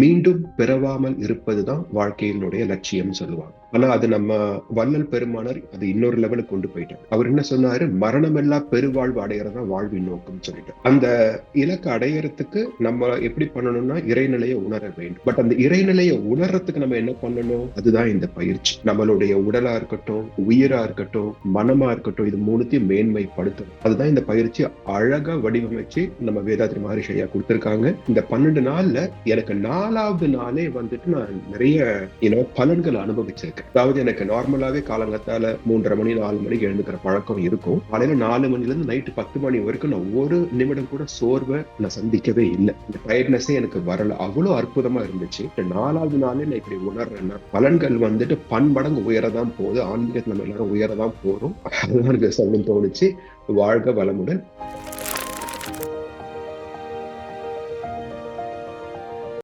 மீண்டும் பிறவாமல் இருப்பதுதான் வாழ்க்கையினுடைய லட்சியம் சொல்லுவாங்க. ஆனா அது நம்ம வள்ளல் பெருமானார் அது இன்னொரு லெவலுக்கு கொண்டு போயிட்டார். அவர் என்ன சொன்னாரு, மரணமெல்லா பெருவாழ்வு அடையறதா வாழ்வின் நோக்கம் சொல்லிட்டு. அந்த இலக்கை அடையறதுக்கு நம்ம எப்படி பண்ணணும்னா இறைநிலையை உணர வேண்டும். பட் அந்த இறைநிலையை உணர்றதுக்கு நம்ம என்ன பண்ணணும், அதுதான் இந்த பயிற்சி. நம்மளுடைய உடலா இருக்கட்டும், உயிரா இருக்கட்டும், மனமா இருக்கட்டும், இது மூணுத்தையும் மேன்மைப்படுத்தணும். அதுதான் இந்த பயிற்சி அழகா வடிவமைச்சு நம்ம வேதாத்ரி மகரிஷி ஐயா கொடுத்திருக்காங்க. இந்த 12 நாள்ல எனக்கு 4வது நாளே வந்துட்டு நான் நிறைய பலன்களை அனுபவிச்சிருக்கேன். அதாவது எனக்கு நார்மலாவே காலங்கத்தால 3:30 மணி 4 மணிக்கு எழுந்துக்கிற பழக்கம் இருக்கும். காலையில 4 மணில இருந்து நைட்டு 10 மணி வரைக்கும் நான் ஒரு நிமிடம் கூட சோர்வை நான் சந்திக்கவே இல்லை. இந்த டயர்ட்னஸே எனக்கு வரல. அவ்வளவு அற்புதமா இருந்துச்சு. 4வது நாளே நான் இப்படி உணர்றேன்னா பலன்கள் வந்துட்டு பன்மடங்கு உயரதான் போகுது. ஆன்மீகத்தில் நம்ம எல்லாரும் உயரதான் போறோம். அதுதான் எனக்கு சொல்லணும்னு தோணுச்சு. வாழ்க வளமுடன்.